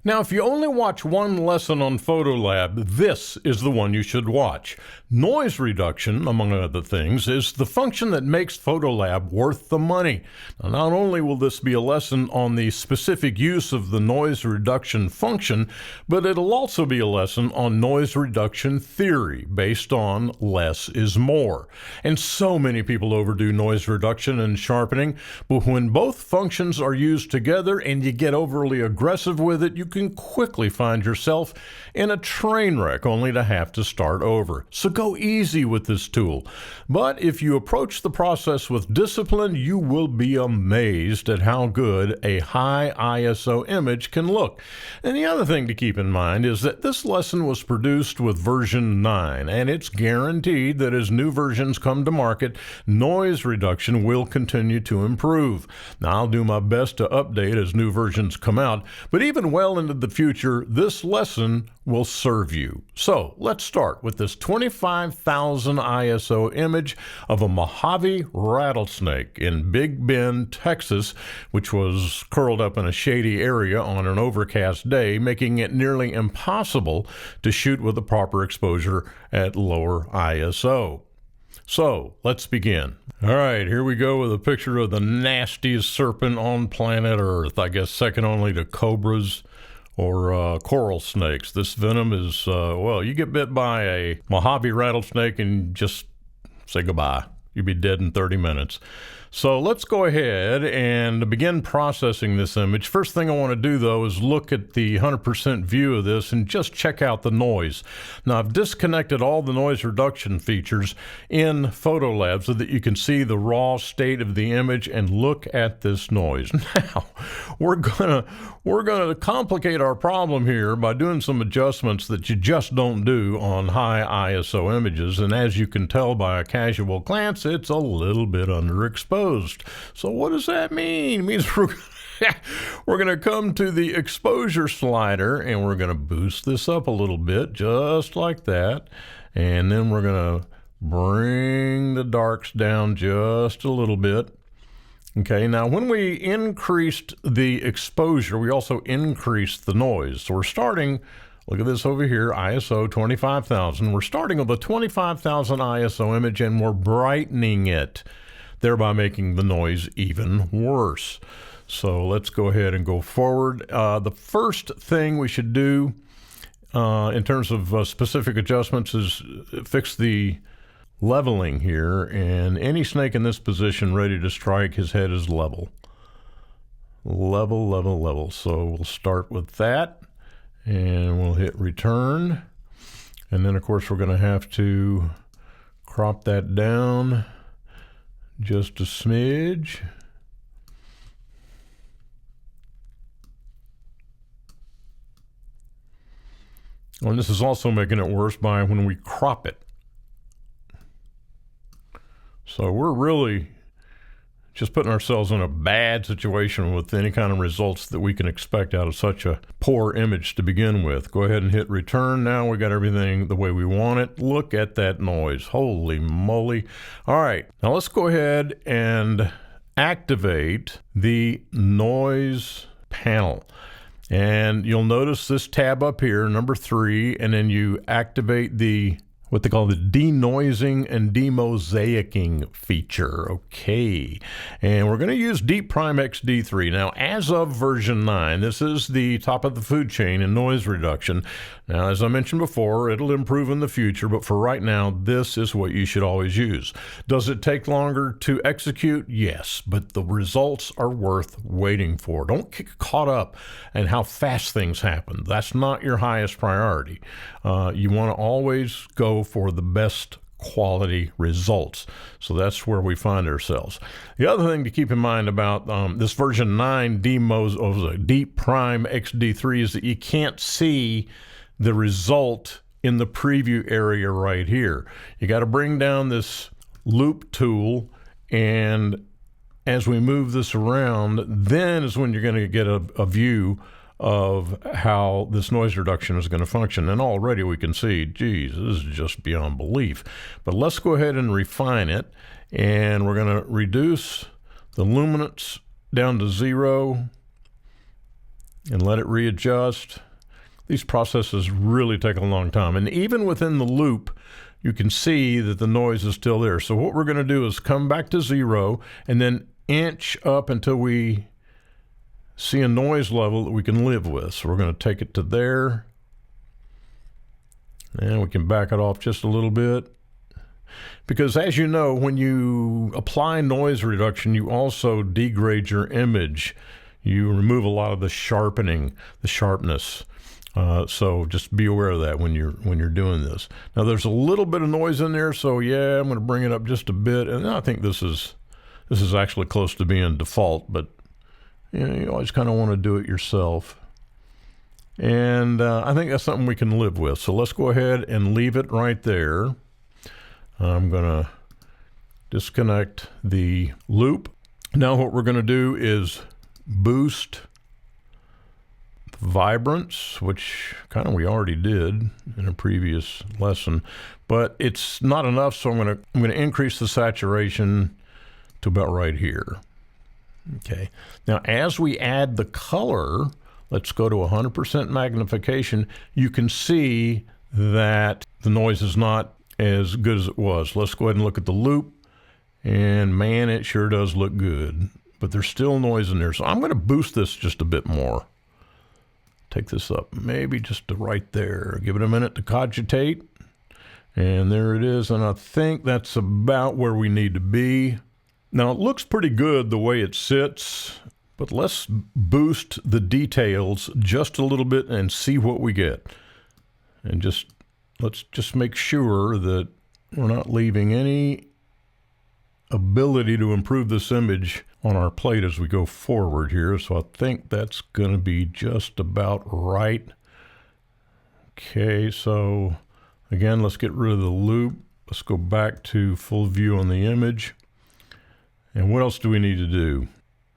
Now, if you only watch one lesson on PhotoLab, this is the one you should watch. Noise reduction, among other things, is the function that makes PhotoLab worth the money. Now, not only will this be a lesson on the specific use of the noise reduction function, but it'll also be a lesson on noise reduction theory based on less is more. And so many people overdo noise reduction and sharpening, but when both functions are used together and you get overly aggressive with it, you can quickly find yourself in a train wreck only to have to start over. So go easy with this tool. But if you approach the process with discipline, you will be amazed at how good a high ISO image can look. And the other thing to keep in mind is that this lesson was produced with version 9, and it's guaranteed that as new versions come to market, noise reduction will continue to improve. Now, I'll do my best to update as new versions come out, but even well into the future, this lesson will serve you. So let's start with this 25,000 ISO image of a Mojave rattlesnake in Big Bend, Texas, which was curled up in a shady area on an overcast day, making it nearly impossible to shoot with the proper exposure at lower ISO. So let's begin. All right, here we go with a picture of the nastiest serpent on planet Earth, I guess second only to cobras or coral snakes. This venom is, well, you get bit by a Mojave rattlesnake and just say goodbye. You'll be dead in 30 minutes. So let's go ahead and begin processing this image. First thing I want to do, though, is look at the 100% view of this and just check out the noise. Now, I've disconnected all the noise reduction features in PhotoLab so that you can see the raw state of the image and look at this noise. Now, we're gonna complicate our problem here by doing some adjustments that you just don't do on high ISO images. And as you can tell by a casual glance, it's a little bit underexposed. So what does that mean? It means we're going to come to the exposure slider and we're going to boost this up a little bit, just like that. And then we're going to bring the darks down just a little bit. Okay, now when we increased the exposure, we also increased the noise. So we're starting, look at this over here, ISO 25,000. We're starting with a 25,000 ISO image and we're brightening it, thereby making the noise even worse. So let's go ahead and go forward. The first thing we should do in terms of specific adjustments is fix the leveling here, and any snake in this position ready to strike, his head is level. Level. So we'll start with that and we'll hit return. And then of course we're going to have to crop that down just a smidge. And this is also making it worse by when we crop it. So we're really just putting ourselves in a bad situation with any kind of results that we can expect out of such a poor image to begin with. Go ahead and hit return. Now we got everything the way we want it. Look at that noise. Holy moly. All right, now let's go ahead and activate the noise panel. And you'll notice this tab up here, number 3, and then you activate the what they call the denoising and demosaicing feature. Okay, and we're going to use DeepPRIME XD3. Now, as of version 9, this is the top of the food chain in noise reduction. Now, as I mentioned before, it'll improve in the future, but for right now, this is what you should always use. Does it take longer to execute? Yes, but the results are worth waiting for. Don't get caught up in how fast things happen. That's not your highest priority. You want to always go for the best quality results. So that's where we find ourselves. The other thing to keep in mind about this version 9 DeepPRIME XD3 is that you can't see the result in the preview area right here. You got to bring down this loop tool, and as we move this around, then is when you're going to get a view of how this noise reduction is going to function. And already we can see, geez, this is just beyond belief. But let's go ahead and refine it. And we're going to reduce the luminance down to 0. and let it readjust. These processes really take a long time. And even within the loop, you can see that the noise is still there. So what we're going to do is come back to 0 and then inch up until we see a noise level that we can live with. So we're going to take it to there. And we can back it off just a little bit. Because as you know, when you apply noise reduction, you also degrade your image. You remove a lot of the sharpening, the sharpness. So just be aware of that when you're doing this. Now there's a little bit of noise in there, so yeah, I'm going to bring it up just a bit, and I think this is actually close to being default, but you know, you always kind of want to do it yourself. And I think that's something we can live with. So let's go ahead and leave it right there. I'm going to disconnect the loop. Now what we're going to do is boost vibrance, which kind of we already did in a previous lesson, but it's not enough, so I'm going to increase the saturation to about right here. Okay. Now as we add the color, let's go to 100% magnification. You can see that the noise is not as good as it was. Let's go ahead and look at the loop, and man, it sure does look good, but there's still noise in there. So I'm going to boost this just a bit more. Take this up, maybe just to right there. Give it a minute to cogitate, and there it is. And I think that's about where we need to be. Now it looks pretty good the way it sits, but let's boost the details just a little bit and see what we get. And let's just make sure that we're not leaving any ability to improve this image on our plate as we go forward here. So I think that's going to be just about right. Okay, so again, let's get rid of the loop. Let's go back to full view on the image. And what else do we need to do?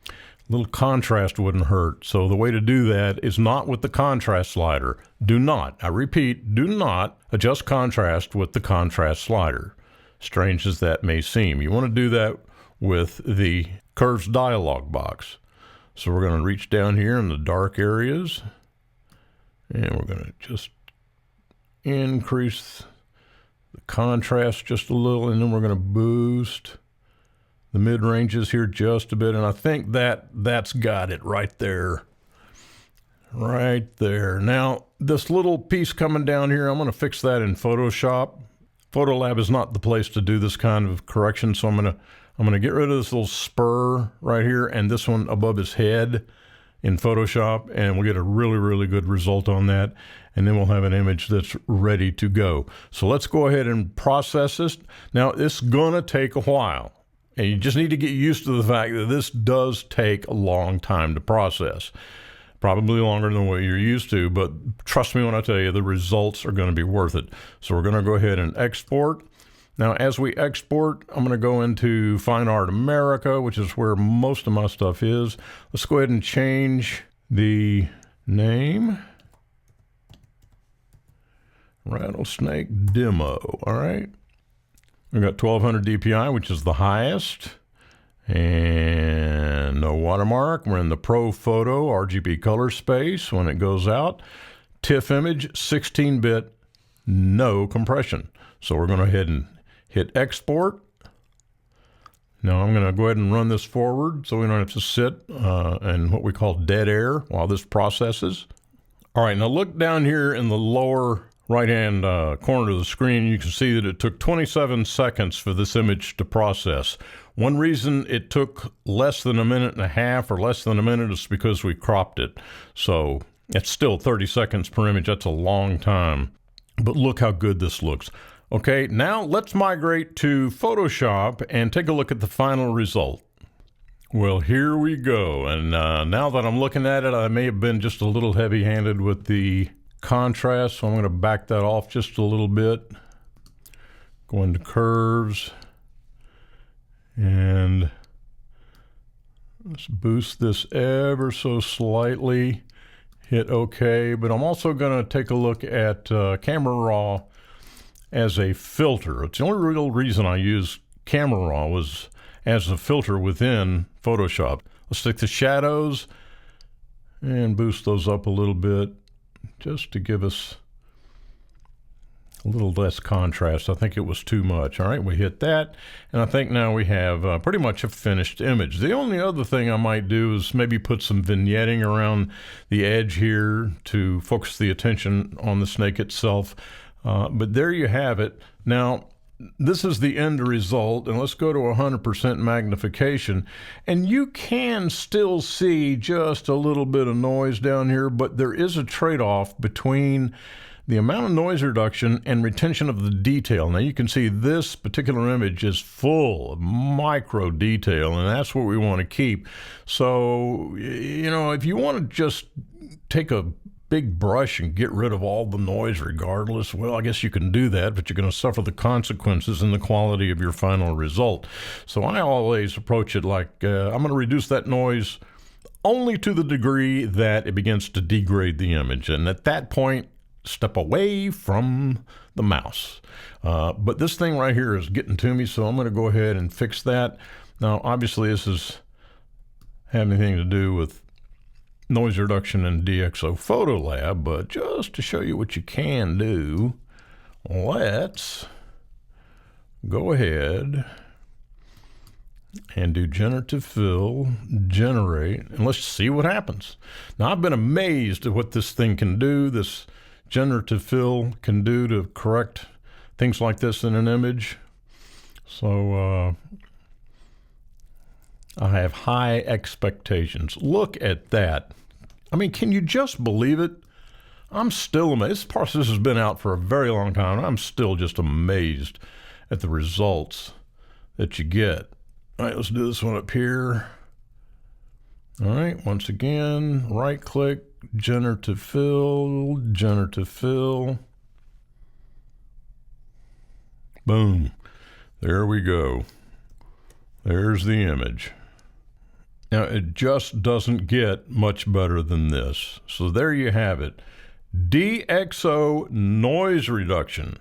A little contrast wouldn't hurt. So the way to do that is not with the contrast slider. Do not, I repeat, do not adjust contrast with the contrast slider. Strange as that may seem. You want to do that with the curves dialog box. So we're going to reach down here in the dark areas, and we're going to just increase the contrast just a little, and then we're going to boost the mid-ranges here just a bit, and I think that's got it right there. Right there. Now, this little piece coming down here, I'm going to fix that in Photoshop. PhotoLab is not the place to do this kind of correction, so I'm going to get rid of this little spur right here and this one above his head in Photoshop, and we'll get a really, really good result on that, and then we'll have an image that's ready to go. So let's go ahead and process this. Now, it's going to take a while, and you just need to get used to the fact that this does take a long time to process. Probably longer than what you're used to, but trust me when I tell you, the results are going to be worth it. So we're going to go ahead and export. Now, as we export, I'm going to go into Fine Art America, which is where most of my stuff is. Let's go ahead and change the name. Rattlesnake Demo, all right. We've got 1200 DPI, which is the highest. And no watermark. We're in the Pro Photo RGB color space when it goes out. TIFF image, 16-bit, no compression. So we're going to go ahead and hit export. Now I'm going to go ahead and run this forward so we don't have to sit in what we call dead air while this processes. All right, now look down here in the lower right-hand corner of the screen. You can see that it took 27 seconds for this image to process. One reason it took less than a minute and a half or less than a minute is because we cropped it. So it's still 30 seconds per image. That's a long time. But look how good this looks. Okay, now let's migrate to Photoshop and take a look at the final result. Well, here we go. And now that I'm looking at it, I may have been just a little heavy-handed with the contrast, so I'm going to back that off just a little bit. Go into curves. And let's boost this ever so slightly, hit OK, but I'm also going to take a look at Camera Raw as a filter. It's the only real reason I use Camera Raw was as a filter within Photoshop. Let's take the shadows and boost those up a little bit just to give us a little less contrast. I think it was too much. All right, we hit that, and I think now we have pretty much a finished image. The only other thing I might do is maybe put some vignetting around the edge here to focus the attention on the snake itself. But there you have it. Now, this is the end result, and let's go to 100% magnification, and you can still see just a little bit of noise down here, but there is a trade-off between the amount of noise reduction and retention of the detail. Now you can see this particular image is full of micro detail, and that's what we want to keep. So, you know, if you want to just take a big brush and get rid of all the noise regardless, well, I guess you can do that, but you're going to suffer the consequences in the quality of your final result. So I always approach it like I'm going to reduce that noise only to the degree that it begins to degrade the image, and at that point step away from the mouse. But this thing right here is getting to me, so I'm going to go ahead and fix that. Now, obviously, this is have anything to do with noise reduction in DxO PhotoLab, but just to show you what you can do, let's go ahead and do generative fill, generate, and let's see what happens. Now, I've been amazed at what this thing can do. This generative fill can do to correct things like this in an image. So I have high expectations. Look at that. I mean, can you just believe it? I'm still amazed. This process has been out for a very long time, and I'm still just amazed at the results that you get. All right, let's do this one up here. All right, once again, right click, generative fill, generative fill. Boom. There we go. There's the image. Now, it just doesn't get much better than this. So there you have it. DxO noise reduction.